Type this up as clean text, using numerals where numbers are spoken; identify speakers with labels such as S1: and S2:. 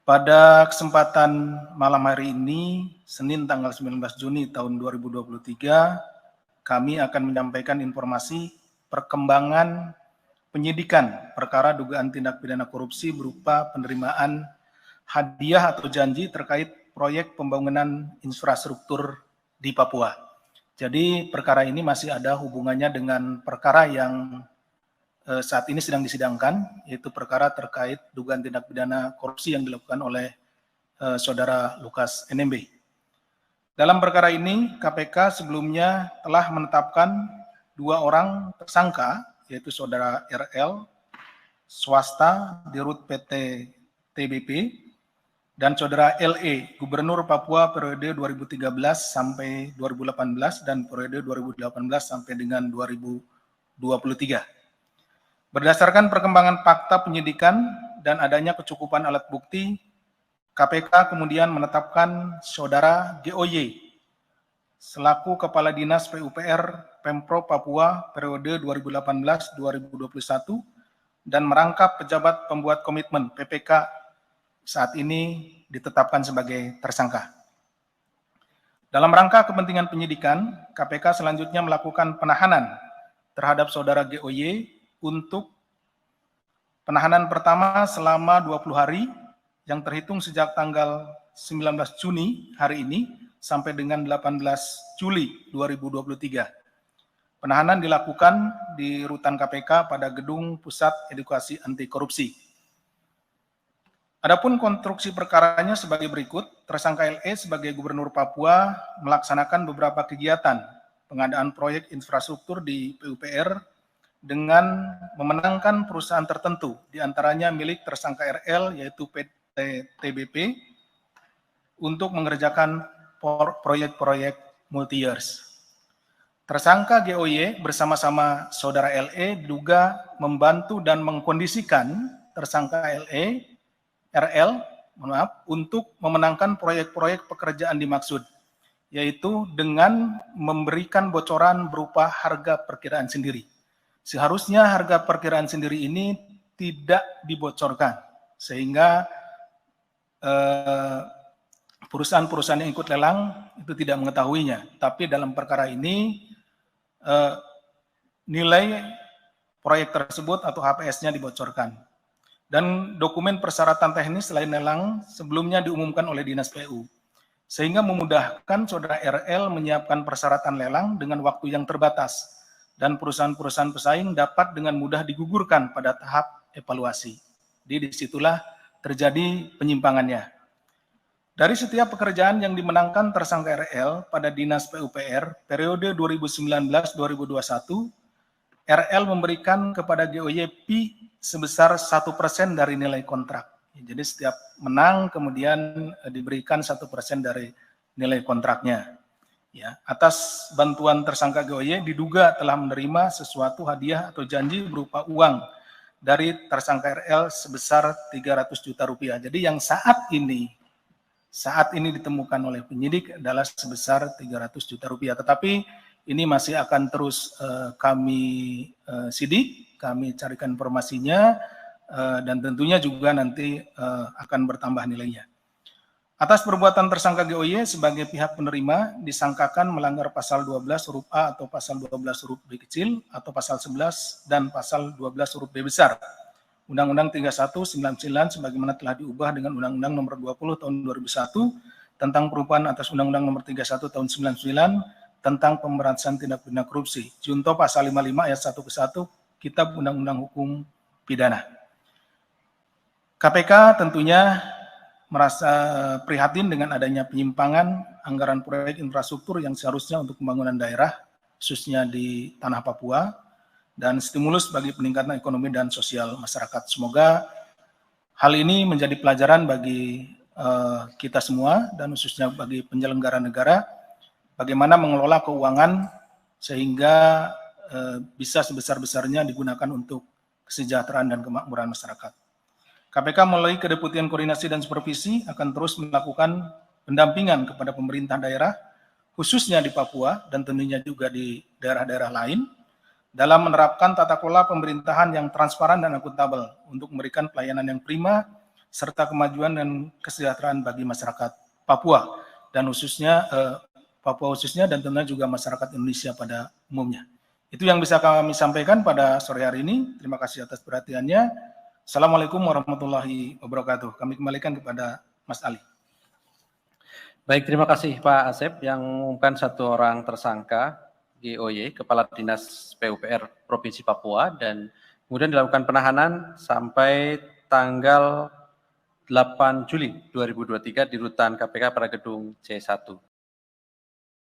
S1: Pada kesempatan malam hari ini, Senin tanggal 19 Juni tahun 2023, kami akan menyampaikan informasi perkembangan penyidikan perkara dugaan tindak pidana korupsi berupa penerimaan hadiah atau janji terkait proyek pembangunan infrastruktur di Papua. Jadi perkara ini masih ada hubungannya dengan perkara yang saat ini sedang disidangkan, yaitu perkara terkait dugaan tindak pidana korupsi yang dilakukan oleh Saudara Lukas NMB. Dalam perkara ini, KPK sebelumnya telah menetapkan 2 orang tersangka, yaitu Saudara RL, swasta di Rut PT TBP, dan Saudara LE, Gubernur Papua periode 2013 sampai 2018 dan periode 2018 sampai dengan 2023. Berdasarkan perkembangan fakta penyidikan dan adanya kecukupan alat bukti, KPK kemudian menetapkan Saudara GOY selaku Kepala Dinas PUPR Pemprov Papua periode 2018-2021 dan merangkap pejabat pembuat komitmen PPK saat ini ditetapkan sebagai tersangka. Dalam rangka kepentingan penyidikan, KPK selanjutnya melakukan penahanan terhadap Saudara GOY untuk penahanan pertama selama 20 hari yang terhitung sejak tanggal 19 Juni hari ini sampai dengan 18 Juli 2023. Penahanan dilakukan di rutan KPK pada Gedung Pusat Edukasi Anti Korupsi. Adapun konstruksi perkaranya sebagai berikut, tersangka LE sebagai Gubernur Papua melaksanakan beberapa kegiatan pengadaan proyek infrastruktur di PUPR dengan memenangkan perusahaan tertentu, diantaranya milik tersangka RL yaitu PT TBP untuk mengerjakan proyek-proyek multi-years. Tersangka GOY bersama-sama Saudara LE diduga membantu dan mengkondisikan tersangka RL untuk memenangkan proyek-proyek pekerjaan dimaksud, yaitu dengan memberikan bocoran berupa harga perkiraan sendiri. Seharusnya harga perkiraan sendiri ini tidak dibocorkan, sehingga perusahaan-perusahaan yang ikut lelang itu tidak mengetahuinya. Tapi dalam perkara ini, nilai proyek tersebut atau HPS-nya dibocorkan. Dan dokumen persyaratan teknis selain lelang sebelumnya diumumkan oleh Dinas PU, sehingga memudahkan Saudara RL menyiapkan persyaratan lelang dengan waktu yang terbatas, dan perusahaan-perusahaan pesaing dapat dengan mudah digugurkan pada tahap evaluasi. Jadi disitulah terjadi penyimpangannya. Dari setiap pekerjaan yang dimenangkan tersangka RL pada Dinas PUPR periode 2019-2021, RL memberikan kepada GOY sebesar 1% dari nilai kontrak. Jadi setiap menang kemudian diberikan 1% dari nilai kontraknya. Ya, atas bantuan tersangka GOY diduga telah menerima sesuatu hadiah atau janji berupa uang dari tersangka RL sebesar 300 juta rupiah. Jadi yang saat ini ditemukan oleh penyidik adalah sebesar 300 juta rupiah. Tetapi ini masih akan terus kami sidik, kami carikan informasinya, dan tentunya juga nanti akan bertambah nilainya. Atas perbuatan tersangka GOY sebagai pihak penerima disangkakan melanggar pasal 12 huruf A atau pasal 12 huruf B kecil atau pasal 11 dan pasal 12 huruf B besar Undang-Undang 3199 sebagaimana telah diubah dengan Undang-Undang Nomor 20 Tahun 2001 tentang perubahan atas Undang-Undang Nomor 31 Tahun 99 tentang pemberantasan tindak pidana korupsi. Junto pasal 55 ayat 1 ke 1 Kitab Undang-Undang Hukum Pidana. KPK tentunya merasa prihatin dengan adanya penyimpangan anggaran proyek infrastruktur yang seharusnya untuk pembangunan daerah, khususnya di tanah Papua, dan stimulus bagi peningkatan ekonomi dan sosial masyarakat. Semoga hal ini menjadi pelajaran bagi kita semua, dan khususnya bagi penyelenggara negara, bagaimana mengelola keuangan sehingga bisa sebesar-besarnya digunakan untuk kesejahteraan dan kemakmuran masyarakat. KPK melalui Kedeputian Koordinasi dan Supervisi akan terus melakukan pendampingan kepada pemerintah daerah, khususnya di Papua dan tentunya juga di daerah-daerah lain, dalam menerapkan tata kelola pemerintahan yang transparan dan akuntabel untuk memberikan pelayanan yang prima serta kemajuan dan kesejahteraan bagi masyarakat Papua dan khususnya Papua khususnya dan tentunya juga masyarakat Indonesia pada umumnya. Itu yang bisa kami sampaikan pada sore hari ini. Terima kasih atas perhatiannya. Assalamualaikum warahmatullahi wabarakatuh. Kami kembalikan kepada Mas Ali.
S2: Baik, terima kasih Pak Asep yang mengumumkan 1 orang tersangka GOY, Kepala Dinas PUPR Provinsi Papua, dan kemudian dilakukan penahanan sampai tanggal 8 Juli 2023 di Rutan KPK pada gedung C1.